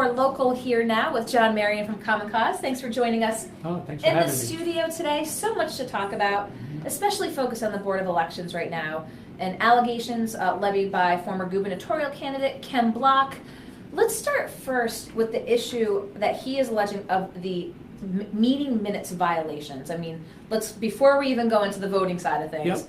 more local here now with John Marion from Common Cause. Thanks for joining us Thanks for in the having me. studio today. So much to talk about, especially focused on the Board of Elections right now and allegations levied by former gubernatorial candidate Ken Block. Let's start first with the issue that he is alleging of the meeting minutes violations. I mean, before we even go into the voting side of things,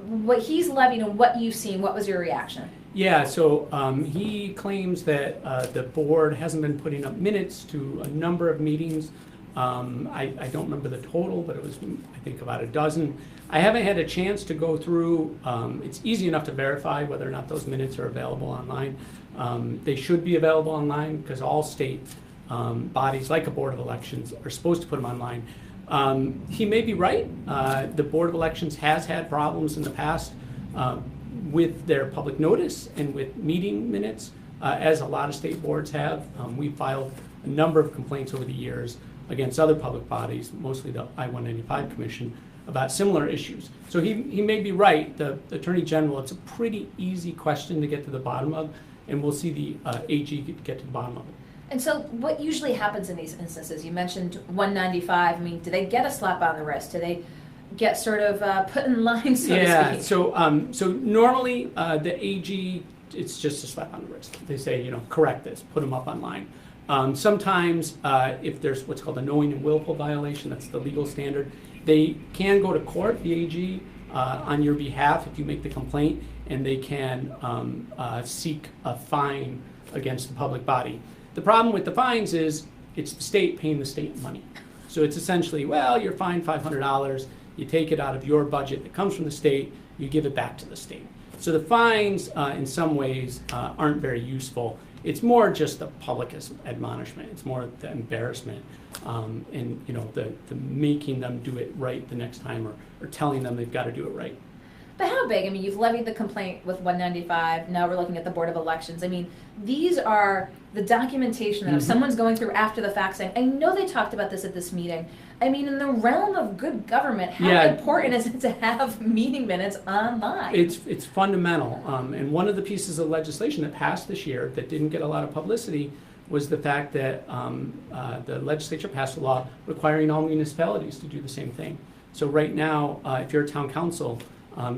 what he's levying and what you've seen, what was your reaction? Yeah, so he claims that the board hasn't been putting up minutes to a number of meetings. I don't remember the total, but it was, I think, about a dozen. I haven't had a chance to go through. It's easy enough to verify whether or not those minutes are available online. They should be available online because all state bodies, like a Board of Elections, are supposed to put them online. He may be right. The Board of Elections has had problems in the past with their public notice and with meeting minutes, as a lot of state boards have. We filed a number of complaints over the years against other public bodies, mostly the I-195 Commission, about similar issues. So he may be right. The Attorney General, it's a pretty easy question to get to the bottom of, and we'll see the AG get to the bottom of it. And so what usually happens in these instances? You mentioned 195. I mean, do they get a slap on the wrist? Do they get sort of put in line, so to speak? So normally the AG, it's just a slap on the wrist. They say, correct this, put them up online. Sometimes if there's what's called a knowing and willful violation, that's the legal standard, they can go to court, the AG, on your behalf if you make the complaint, and they can seek a fine against the public body. The problem with the fines is it's the state paying the state money. So it's essentially, well, you're fined $500, you take it out of your budget that comes from the state, you give it back to the state. So the fines in some ways aren't very useful. It's more just the public admonishment. It's more the embarrassment and the making them do it right the next time or telling them they've got to do it right. But how big? I mean, you've levied the complaint with 195. Now we're looking at the Board of Elections. I mean, these are the documentation that if someone's going through after the fact saying, I know they talked about this at this meeting. I mean, in the realm of good government, how important is it to have meeting minutes online? It's fundamental. And one of the pieces of legislation that passed this year that didn't get a lot of publicity was the fact that the legislature passed a law requiring all municipalities to do the same thing. So right now, if you're a town council,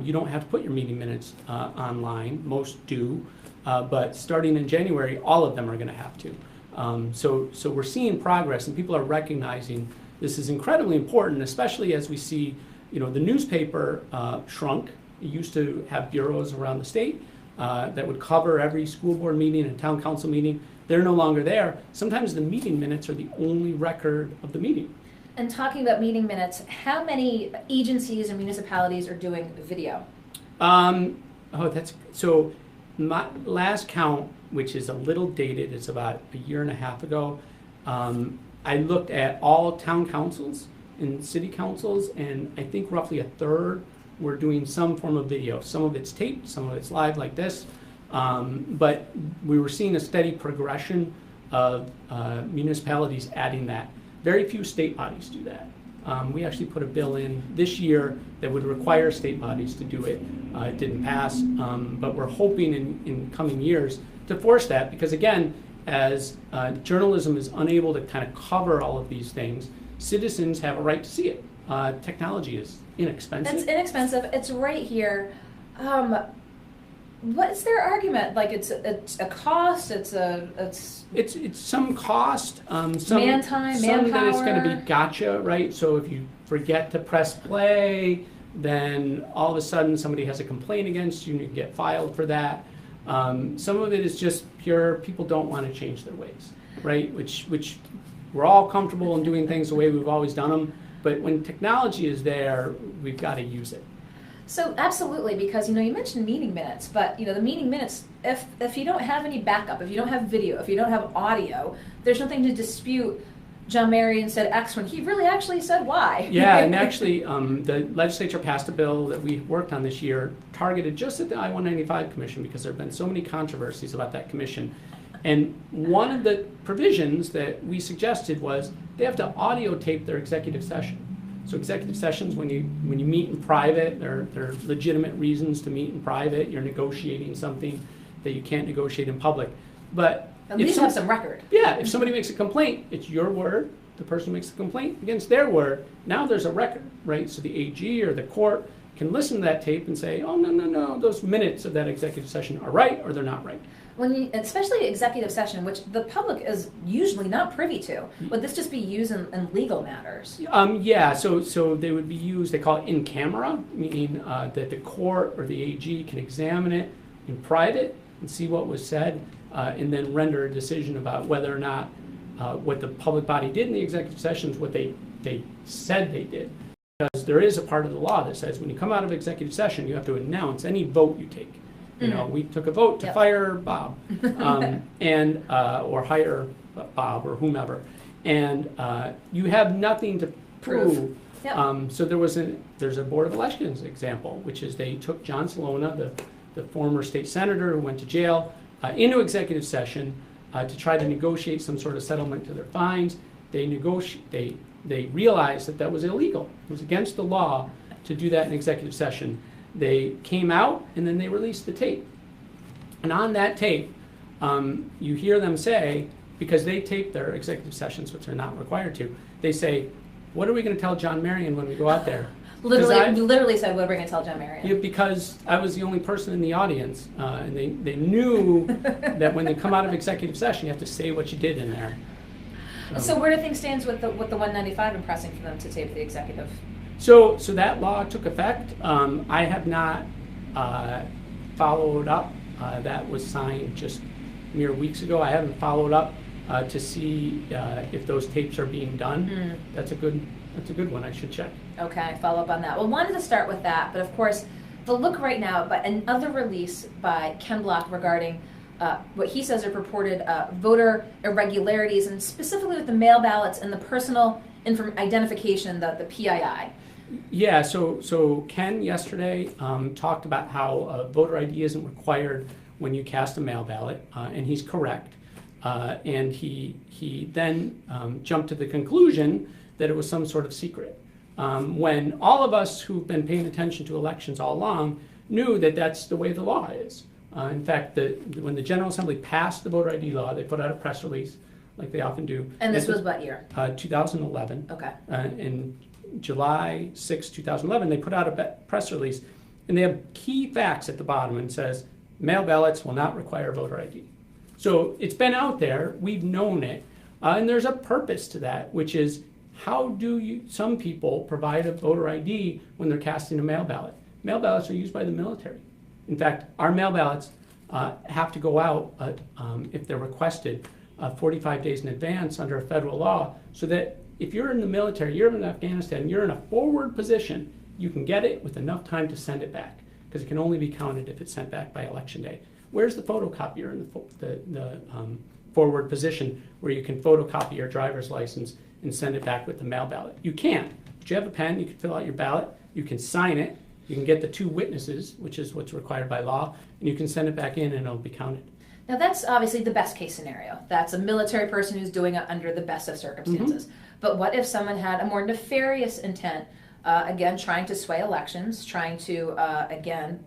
you don't have to put your meeting minutes online. Most do, but starting in January, all of them are going to have to. So we're seeing progress, and people are recognizing this is incredibly important, especially as we see, the newspaper shrunk. It used to have bureaus around the state that would cover every school board meeting and town council meeting. They're no longer there. Sometimes the meeting minutes are the only record of the meeting. And talking about meeting minutes, how many agencies and municipalities are doing video? So my last count, which is a little dated, it's about a year and a half ago. I looked at all town councils and city councils, and I think roughly a third were doing some form of video. Some of it's taped, some of it's live like this. But we were seeing a steady progression of municipalities adding that. Very few state bodies do that. We actually put a bill in this year that would require state bodies to do it. It didn't pass, but we're hoping in coming years to force that, because again, as journalism is unable to kind of cover all of these things, citizens have a right to see it. Technology is inexpensive. It's inexpensive. It's right here. What's their argument? Like it's a cost. It's some cost. Some man time, some manpower. That it's going to be gotcha, right? So if you forget to press play, then all of a sudden somebody has a complaint against you and you get filed for that. Some of it is just pure people don't want to change their ways, right? Which we're all comfortable in doing things the way we've always done them, but when technology is there, we've got to use it. So absolutely, because you mentioned meeting minutes, but the meeting minutes, if you don't have any backup, if you don't have video, if you don't have audio, there's nothing to dispute. John Marion said X when he really actually said Y. Yeah, and actually the legislature passed a bill that we worked on this year targeted just at the I-195 Commission, because there have been so many controversies about that commission. And one of the provisions that we suggested was they have to audio tape their executive session. So executive sessions, when you meet in private, there are legitimate reasons to meet in private. You're negotiating something that you can't negotiate in public. But At least have some record. Yeah, if somebody makes a complaint, it's your word, the person who makes the complaint against their word. Now there's a record, right? So the AG or the court can listen to that tape and say, oh, no, those minutes of that executive session are right or they're not right. Especially executive session, which the public is usually not privy to, would this just be used in legal matters? Yeah, so they would be used, they call it in camera, meaning that the court or the AG can examine it in private and see what was said, and then render a decision about whether or not what the public body did in the executive session is what they said they did. Because there is a part of the law that says when you come out of executive session, you have to announce any vote you take. You know, we took a vote to fire Bob, and or hire Bob or whomever, and you have nothing to prove. Yep. So there's a Board of Elections example, which is they took John Salona, the former state senator who went to jail, into executive session to try to negotiate some sort of settlement to their fines. They realized that was illegal. It was against the law to do that in executive session. They came out and then they released the tape. And on that tape, you hear them say, because they tape their executive sessions, which they're not required to, they say, what are we going to tell John Marion when we go out there? Literally said, what are we going to tell John Marion? Yeah, because I was the only person in the audience, and they knew that when they come out of executive session, you have to say what you did in there. So where do things stand with the 195 and pressing for them to tape the executive? So that law took effect. I have not followed up. That was signed just mere weeks ago. I haven't followed up to see if those tapes are being done. That's a good one. I should check. Okay, follow up on that. Well, wanted to start with that, but of course, the look right now, but another release by Ken Block regarding what he says are purported voter irregularities, and specifically with the mail ballots and the personal identification, the PII. Yeah, so Ken yesterday talked about how voter ID isn't required when you cast a mail ballot, and he's correct. And he then jumped to the conclusion that it was some sort of secret. When all of us who've been paying attention to elections all along knew that that's the way the law is. In fact, when the General Assembly passed the voter ID law, they put out a press release, like they often do. And this was what year? 2011. Okay. In July 6, 2011, they put out a press release, and they have key facts at the bottom, and says, mail ballots will not require voter ID. So it's been out there, we've known it, and there's a purpose to that, which is how do some people provide a voter ID when they're casting a mail ballot? Mail ballots are used by the military. In fact, our mail ballots have to go out if they're requested 45 days in advance under a federal law, so that if you're in the military, you're in Afghanistan, you're in a forward position, you can get it with enough time to send it back, because it can only be counted if it's sent back by election day. Where's the photocopier in the forward position where you can photocopy your driver's license and send it back with the mail ballot? You can't. But you have a pen, you can fill out your ballot, you can sign it, you can get the 2 witnesses, which is what's required by law, and you can send it back in and it'll be counted. Now that's obviously the best case scenario. That's a military person who's doing it under the best of circumstances. Mm-hmm. But what if someone had a more nefarious intent, again, trying to sway elections, trying to, again,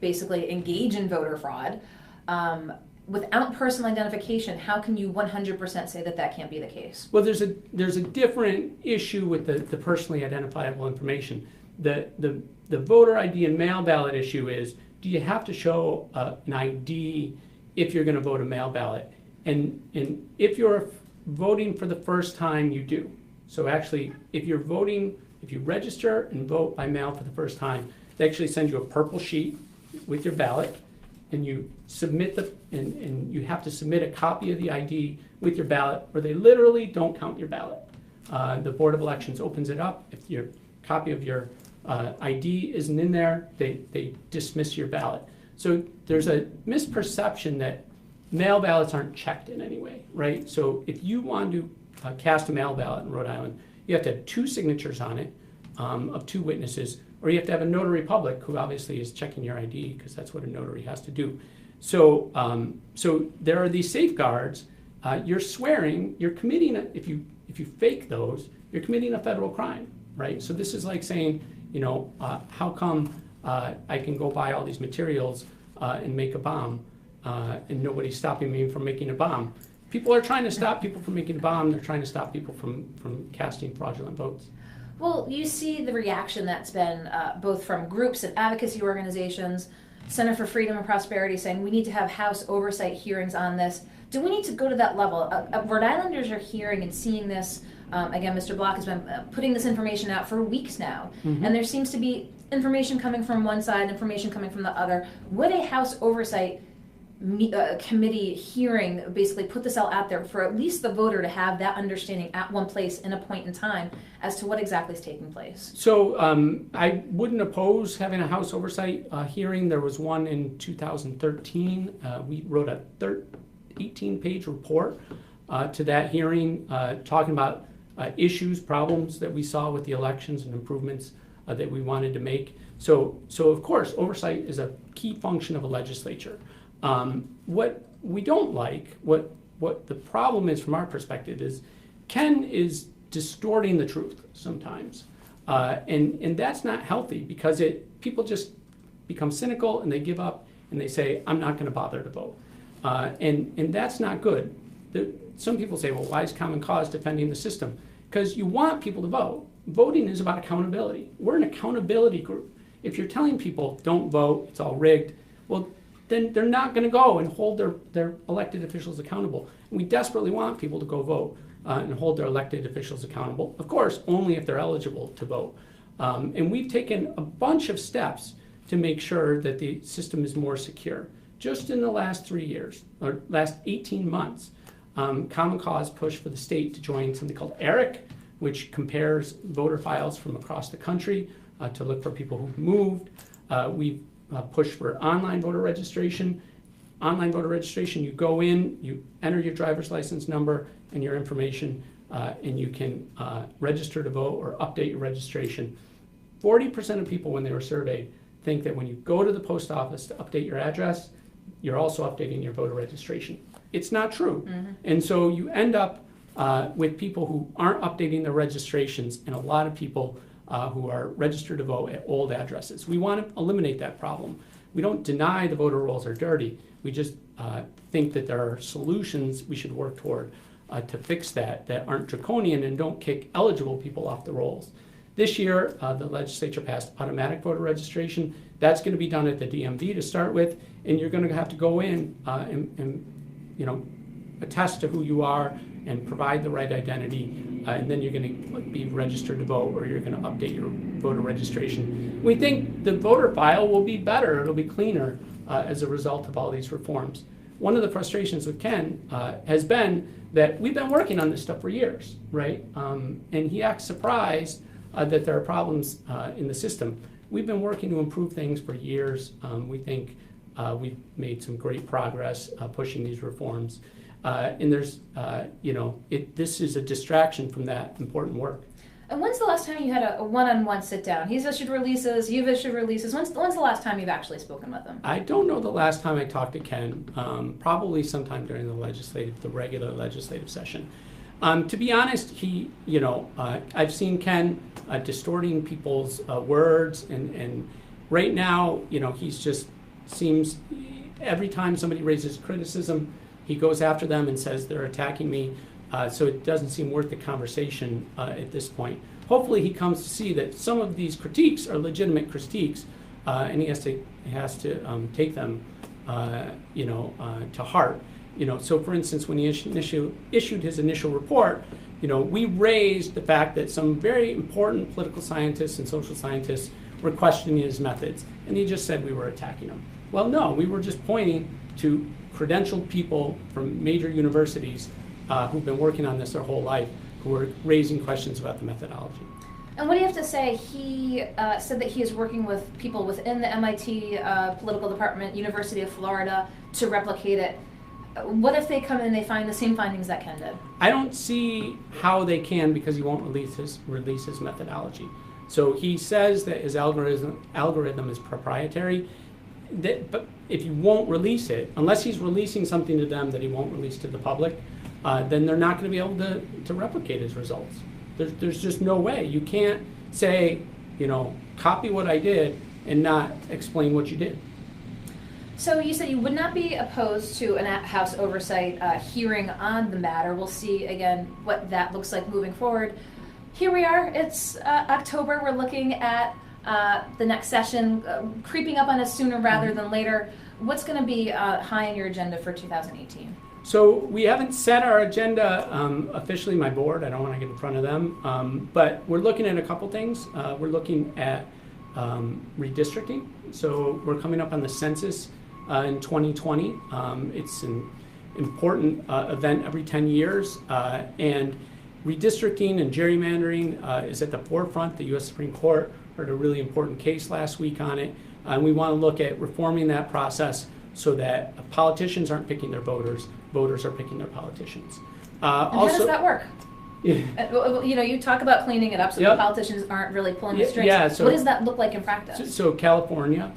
basically engage in voter fraud, without personal identification? How can you 100% say that can't be the case? Well, there's a different issue with the personally identifiable information. The voter ID and mail ballot issue is, do you have to show an ID if you're going to vote a mail ballot? And if you're voting for the first time, you do. So actually, if you register and vote by mail for the first time, they actually send you a purple sheet with your ballot, and you submit and you have to submit a copy of the ID with your ballot, or they literally don't count your ballot. The Board of Elections opens it up. If your copy of your ID isn't in there, they dismiss your ballot. So there's a misperception that mail ballots aren't checked in any way, right? So if you want to cast a mail ballot in Rhode Island, you have to have 2 signatures on it of 2 witnesses, or you have to have a notary public who obviously is checking your ID, because that's what a notary has to do. So there are these safeguards. You're swearing, you're committing, if you fake those, you're committing a federal crime, right? So this is like saying, how come I can go buy all these materials and make a bomb? and nobody's stopping me from making a bomb. People are trying to stop people from making a bomb. They're trying to stop people from casting fraudulent votes. Well, you see the reaction that's been both from groups and advocacy organizations, Center for Freedom and Prosperity saying we need to have House oversight hearings on this. Do we need to go to that level? Rhode Islanders are hearing and seeing this. Again, Mr. Block has been putting this information out for weeks now, and there seems to be information coming from one side, information coming from the other. Would a House oversight committee hearing basically put this all out there for at least the voter to have that understanding at one place in a point in time as to what exactly is taking place? So I wouldn't oppose having a House oversight hearing. There was one in 2013. We wrote a 18-page report to that hearing talking about issues, problems that we saw with the elections and improvements that we wanted to make. So of course, oversight is a key function of a legislature. What we don't like, what the problem is from our perspective is Ken is distorting the truth sometimes. And that's not healthy because people just become cynical and they give up and they say, I'm not going to bother to vote. And that's not good. Some people say, well, why is Common Cause defending the system? Because you want people to vote. Voting is about accountability. We're an accountability group. If you're telling people don't vote, it's all rigged, well, then they're not going to go and hold their elected officials accountable. And we desperately want people to go vote and hold their elected officials accountable. Of course, only if they're eligible to vote. And we've taken a bunch of steps to make sure that the system is more secure. Just in the last 3 years, or last 18 months, Common Cause pushed for the state to join something called ERIC, which compares voter files from across the country to look for people who've moved. We've pushed for online voter registration. Online voter registration, you go in, you enter your driver's license number and your information, and you can register to vote or update your registration. 40% of people, when they were surveyed, think that when you go to the post office to update your address, you're also updating your voter registration. It's not true. And so you end up with people who aren't updating their registrations and a lot of people who are registered to vote at old addresses. We want to eliminate that problem. We don't deny the voter rolls are dirty. We just think that there are solutions we should work toward to fix that aren't draconian and don't kick eligible people off the rolls. This year, the legislature passed automatic voter registration. That's going to be done at the DMV to start with, and you're going to have to go in and attest to who you are and provide the right identity, and then you're going to be registered to vote or you're going to update your voter registration. We think the voter file will be better, it'll be cleaner as a result of all these reforms. One of the frustrations with Ken has been that we've been working on this stuff for years, right? And he acts surprised that there are problems in the system. We've been working to improve things for years. We think we've made some great progress pushing these reforms. And there's, this is a distraction from that important work. And when's the last time you had a one-on-one sit-down? He's issued releases, you've issued releases. When's the last time you've actually spoken with him? I don't know the last time I talked to Ken. Probably sometime during the regular legislative session. To be honest, I've seen Ken distorting people's words, and right now, he's just seems, every time somebody raises criticism, he goes after them and says they're attacking me. So it doesn't seem worth the conversation at this point. Hopefully he comes to see that some of these critiques are legitimate critiques, and he has to take them to heart. So for instance, when he issued his initial report, we raised the fact that some very important political scientists and social scientists were questioning his methods, and he just said we were attacking him. Well, no, we were just pointing to credentialed people from major universities who've been working on this their whole life, who are raising questions about the methodology. And what do you have to say? He said that he is working with people within the MIT political department, University of Florida, to replicate it. What if they come in and they find the same findings that Ken did? I don't see how they can, because he won't release his methodology. So he says that his algorithm is proprietary. But if you won't release it, unless he's releasing something to them that he won't release to the public, then they're not going to be able to replicate his results. There's just no way. You can't say, copy what I did and not explain what you did. So you said you would not be opposed to an House oversight hearing on the matter. We'll see again what that looks like moving forward. Here we are. It's October. We're looking at the next session creeping up on us sooner rather than later. What's going to be high on your agenda for 2018? So we haven't set our agenda officially, my board. I don't want to get in front of them. But we're looking at a couple things. We're looking at redistricting. So we're coming up on the census in 2020. It's an important event every 10 years. And redistricting and gerrymandering is at the forefront. The U.S. Supreme Court heard a really important case last week on it. And we want to look at reforming that process so that politicians aren't picking their voters, voters are picking their politicians. And how does that work? Yeah. You talk about cleaning it up so the politicians aren't really pulling the strings. Yeah, so, what does that look like in practice? So California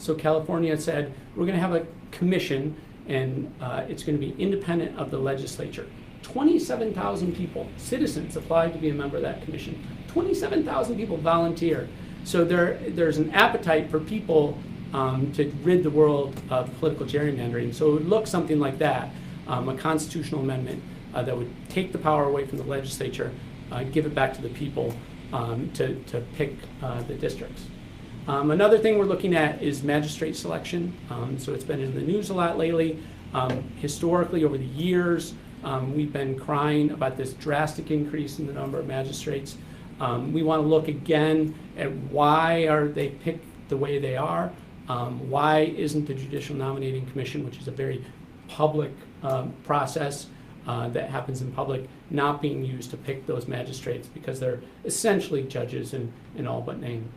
said we're going to have a commission and it's going to be independent of the legislature. 27,000 people, citizens, applied to be a member of that commission. 27,000 people volunteer. So there's an appetite for people to rid the world of political gerrymandering. So it would look something like that, a constitutional amendment that would take the power away from the legislature, give it back to the people to pick the districts. Another thing we're looking at is magistrates election. So it's been in the news a lot lately. Historically, over the years, we've been crying about this drastic increase in the number of magistrates. We want to look again at why are they picked the way they are. Why isn't the Judicial Nominating Commission, which is a very public process that happens in public, not being used to pick those magistrates because they're essentially judges in all but name.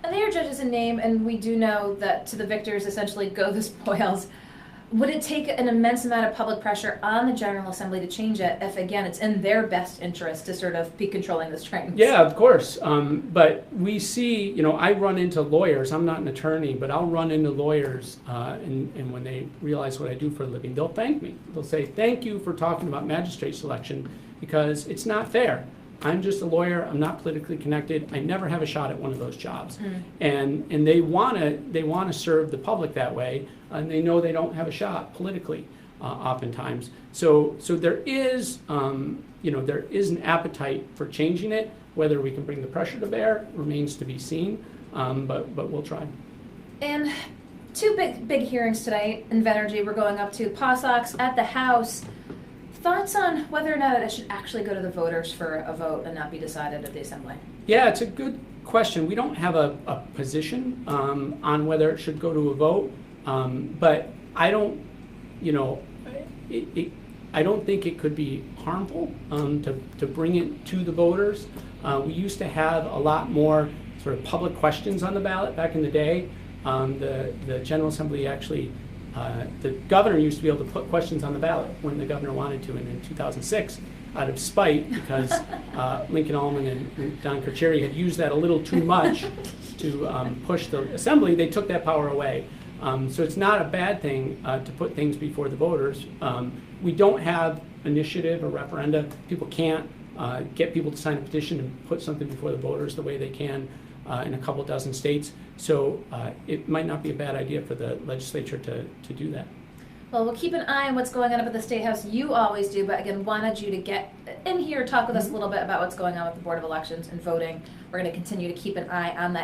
And they are judges in name, and we do know that to the victors essentially go the spoils. Would it take an immense amount of public pressure on the General Assembly to change it if, again, it's in their best interest to sort of be controlling the strings? Yeah, of course. But we see, I run into lawyers. I'm not an attorney, but I'll run into lawyers, and when they realize what I do for a living, they'll thank me. They'll say, thank you for talking about magistrate selection because it's not fair. I'm just a lawyer. I'm not politically connected. I never have a shot at one of those jobs. And they want to serve the public that way, and they know they don't have a shot politically oftentimes. So there is there is an appetite for changing it. Whether we can bring the pressure to bear remains to be seen, but we'll try. And two big hearings tonight in Venergy. We're going up to POSOX at the House. Thoughts on whether or not it should actually go to the voters for a vote and not be decided at the Assembly? Yeah, it's a good question. We don't have a position on whether it should go to a vote, but I don't, I don't think it could be harmful to bring it to the voters. We used to have a lot more sort of public questions on the ballot back in the day. The General Assembly actually. The governor used to be able to put questions on the ballot when the governor wanted to, and in 2006, out of spite, because Lincoln Ullman and Don Carcieri had used that a little too much to push the assembly, they took that power away. So it's not a bad thing to put things before the voters. We don't have initiative or referenda. People can't get people to sign a petition and put something before the voters the way they can in a couple dozen states. So it might not be a bad idea for the legislature to do that. Well, we'll keep an eye on what's going on up at the State House. You always do, but again, wanted you to get in here, talk with us a little bit about what's going on with the Board of Elections and voting. We're going to continue to keep an eye on that.